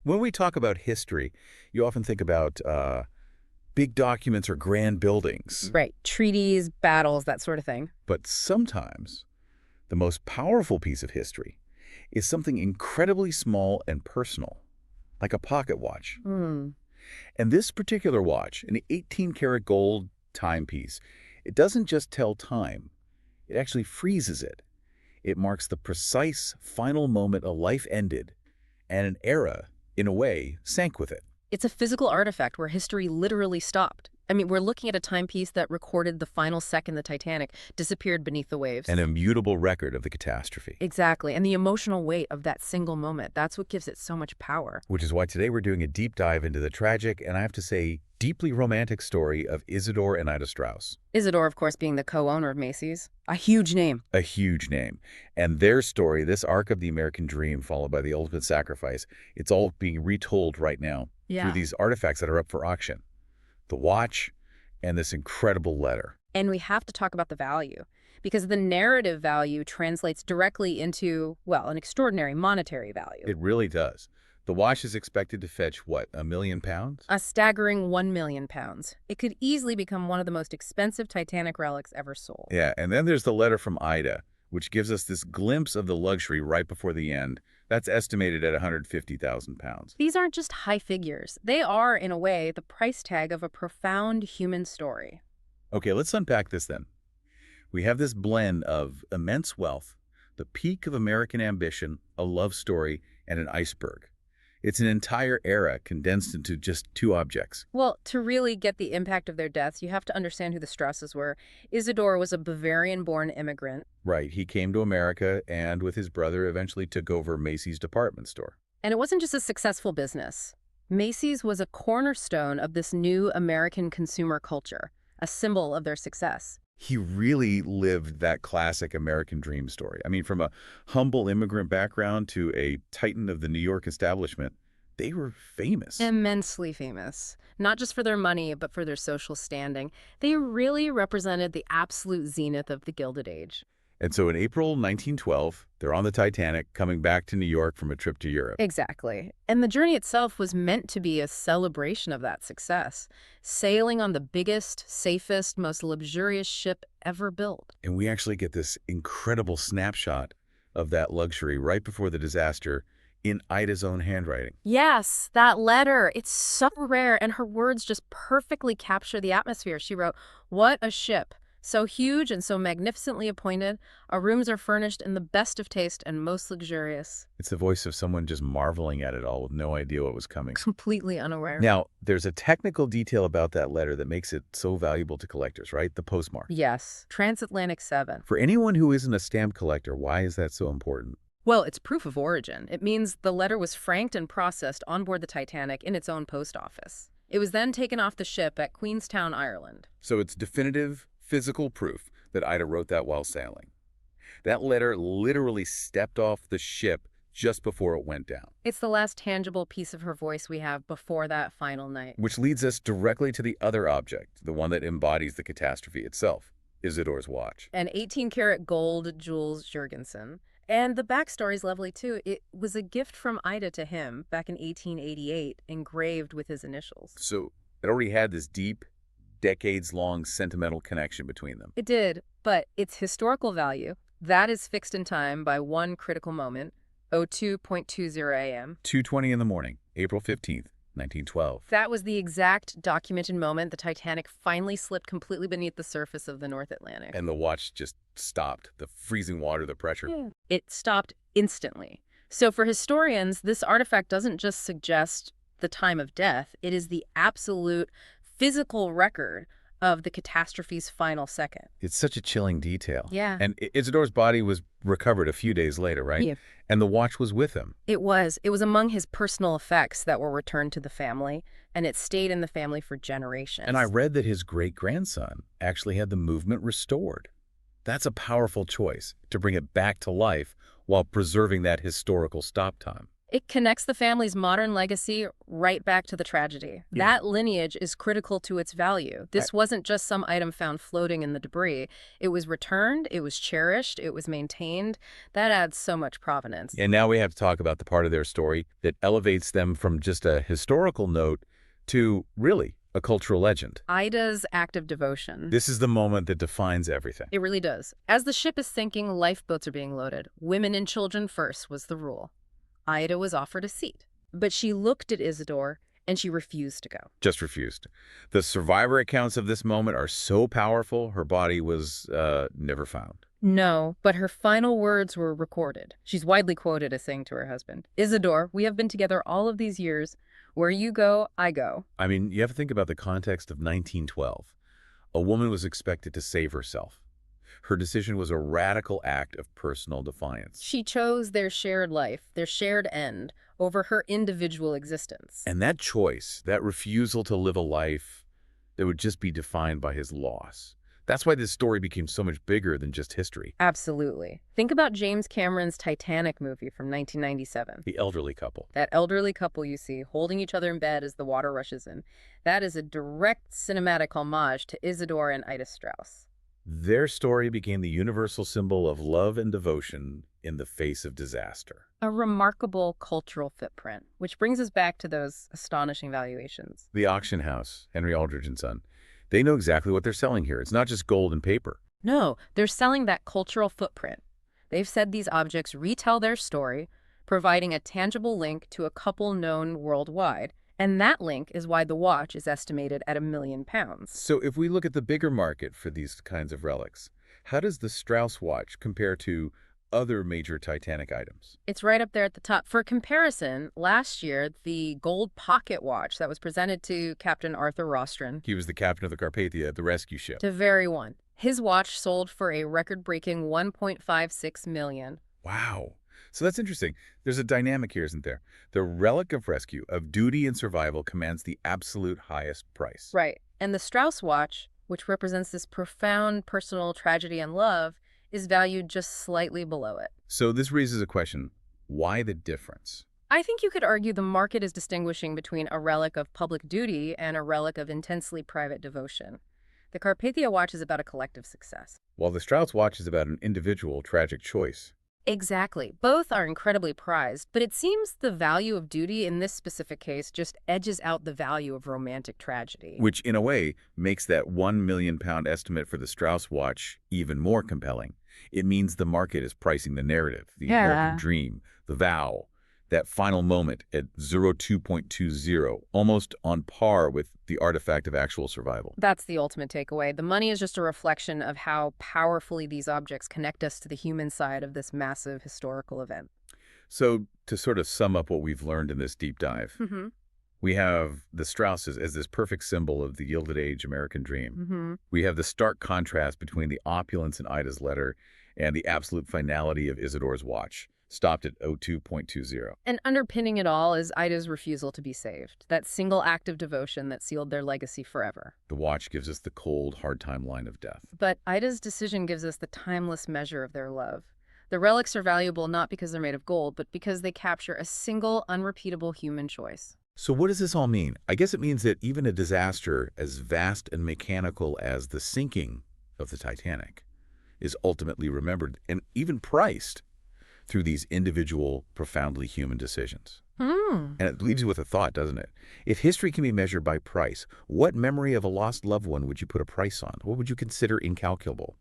When we talk about history, you often think about big documents or grand buildings. Right. Treaties, battles, that sort of thing. But sometimes the most powerful piece of history is something incredibly small and personal, like a pocket watch. Hmm. And this particular watch, an 18-karat gold timepiece, it doesn't just tell time, it actually freezes it. It marks the precise final moment a life ended, and an era, in a way, sank with it. It's a physical artifact where history literally stopped. I mean, we're looking at a timepiece that recorded the final second the Titanic disappeared beneath the waves. An immutable record of the catastrophe. Exactly. And the emotional weight of that single moment, that's what gives it so much power. Which is why today we're doing a deep dive into the tragic, and I have to say, deeply romantic story of Isidore and Ida Strauss. Isidore, of course, being the co-owner of Macy's. A huge name. A huge name. And their story, this arc of the American dream followed by the ultimate sacrifice, it's all being retold right now through these artifacts that are up for auction. The watch and this incredible letter. And we have to talk about the value, because the narrative value translates directly into, well, an extraordinary monetary value. It really does. The watch is expected to fetch, what, £1 million? A staggering £1 million. It could easily become one of the most expensive Titanic relics ever sold. Yeah, and then there's the letter from Ida, which gives us this glimpse of the luxury right before the end. That's estimated at £150,000. These aren't just high figures. They are, in a way, the price tag of a profound human story. Okay, let's unpack this then. We have this blend of immense wealth, the peak of American ambition, a love story, and an iceberg. It's an entire era condensed into just two objects. Well, to really get the impact of their deaths, you have to understand who the Strausses were. Isidore was a Bavarian-born immigrant. Right, he came to America and with his brother eventually took over Macy's department store. And it wasn't just a successful business. Macy's was a cornerstone of this new American consumer culture, a symbol of their success. He really lived that classic American dream story. I mean, from a humble immigrant background to a titan of the New York establishment, they were famous. Immensely famous. Not just for their money, but for their social standing. They really represented the absolute zenith of the Gilded Age. And so in April 1912, they're on the Titanic coming back to New York from a trip to Europe. Exactly. And the journey itself was meant to be a celebration of that success, sailing on the biggest, safest, most luxurious ship ever built. And we actually get this incredible snapshot of that luxury right before the disaster in Ida's own handwriting. Yes, that letter. It's so rare, and her words just perfectly capture the atmosphere. She wrote, "What a ship. So huge and so magnificently appointed, our rooms are furnished in the best of taste and most luxurious." It's the voice of someone just marveling at it all with no idea what was coming. Completely unaware. Now, there's a technical detail about that letter that makes it so valuable to collectors, right? The postmark. Yes, Transatlantic 7. For anyone who isn't a stamp collector, why is that so important? Well, it's proof of origin. It means the letter was franked and processed on board the Titanic in its own post office. It was then taken off the ship at Queenstown, Ireland. So it's definitive, physical proof that Ida wrote that while sailing. That letter literally stepped off the ship just before it went down. It's the last tangible piece of her voice we have before that final night. Which leads us directly to the other object, the one that embodies the catastrophe itself, Isidore's watch. An 18-karat gold Jules Jurgensen. And the backstory's lovely, too. It was a gift from Ida to him back in 1888, engraved with his initials. So it already had this deep, decades-long sentimental connection between them. It did, but its historical value, that is fixed in time by one critical moment, 02:20 a.m. 2:20 in the morning, April 15th, 1912. That was the exact documented moment the Titanic finally slipped completely beneath the surface of the North Atlantic. And the watch just stopped. The freezing water, the pressure. Yeah. It stopped instantly. So for historians, this artifact doesn't just suggest the time of death. It is the absolute physical record of the catastrophe's final second. It's such a chilling detail. Yeah. And Isidore's body was recovered a few days later, right? Yeah. And the watch was with him. It was. It was among his personal effects that were returned to the family, and it stayed in the family for generations. And I read that his great-grandson actually had the movement restored. That's a powerful choice, to bring it back to life while preserving that historical stop time. It connects the family's modern legacy right back to the tragedy. Yeah. That lineage is critical to its value. I, This wasn't just some item found floating in the debris. It was returned, it was cherished, it was maintained. That adds so much provenance. and now we have to talk about the part of their story that elevates them from just a historical note to, really, a cultural legend. Ida's act of devotion. This is the moment that defines everything. It really does. As the ship is sinking, lifeboats are being loaded. Women and children first was the rule. Ida was offered a seat, but she looked at Isidore and she refused to go. Just refused. The survivor accounts of this moment are so powerful, her body was never found. No, but her final words were recorded. She's widely quoted as saying to her husband, Isidore, we have been together all of these years. Where you go, I go. I mean, you have to think about the context of 1912. A woman was expected to save herself. Her decision was a radical act of personal defiance. She chose their shared life, their shared end, over her individual existence. And that choice, that refusal to live a life that would just be defined by his loss, that's why this story became so much bigger than just history. Absolutely. Think about James Cameron's Titanic movie from 1997. The elderly couple. That elderly couple you see holding each other in bed as the water rushes in. That is a direct cinematic homage to Isidore and Ida Strauss. Their story became the universal symbol of love and devotion in the face of disaster. A remarkable cultural footprint, which brings us back to those astonishing valuations. The auction house, Henry Aldrich and Son, they know exactly what they're selling here. It's not just gold and paper. No, they're selling that cultural footprint. They've said these objects retell their story, providing a tangible link to a couple known worldwide. And that link is why the watch is estimated at £1 million. So if we look at the bigger market for these kinds of relics, how does the Strauss watch compare to other major Titanic items? It's right up there at the top. For comparison, last year, the gold pocket watch that was presented to Captain Arthur Rostron, He was the captain of the Carpathia, the rescue ship. to very one. His watch sold for a record-breaking $1.56 million. Wow. So that's interesting. There's a dynamic here, isn't there? The relic of rescue, of duty and survival, commands the absolute highest price. Right. And the Strauss watch, which represents this profound personal tragedy and love, is valued just slightly below it. So this raises a question. Why the difference? I think you could argue the market is distinguishing between a relic of public duty and a relic of intensely private devotion. The Carpathia watch is about a collective success. While the Strauss watch is about an individual tragic choice. Exactly. Both are incredibly prized, but it seems the value of duty in this specific case just edges out the value of romantic tragedy. Which, in a way, makes that £1 million estimate for the Strauss watch even more compelling. It means the market is pricing the narrative, the American dream, the vow, that final moment at 02.20, almost on par with the artifact of actual survival. That's the ultimate takeaway. The money is just a reflection of how powerfully these objects connect us to the human side of this massive historical event. So, to sort of sum up what we've learned in this deep dive, we have the Strausses as this perfect symbol of the Gilded Age American dream. We have the stark contrast between the opulence in Ida's letter and the absolute finality of Isidore's watch, stopped at 02.20. And underpinning it all is Ida's refusal to be saved, that single act of devotion that sealed their legacy forever. The watch gives us the cold, hard timeline of death. But Ida's decision gives us the timeless measure of their love. The relics are valuable not because they're made of gold, but because they capture a single, unrepeatable human choice. So what does this all mean? I guess it means that even a disaster as vast and mechanical as the sinking of the Titanic is ultimately remembered and even priced through these individual, profoundly human decisions. And it leaves you with a thought, doesn't it? If history can be measured by price, what memory of a lost loved one would you put a price on? What would you consider incalculable?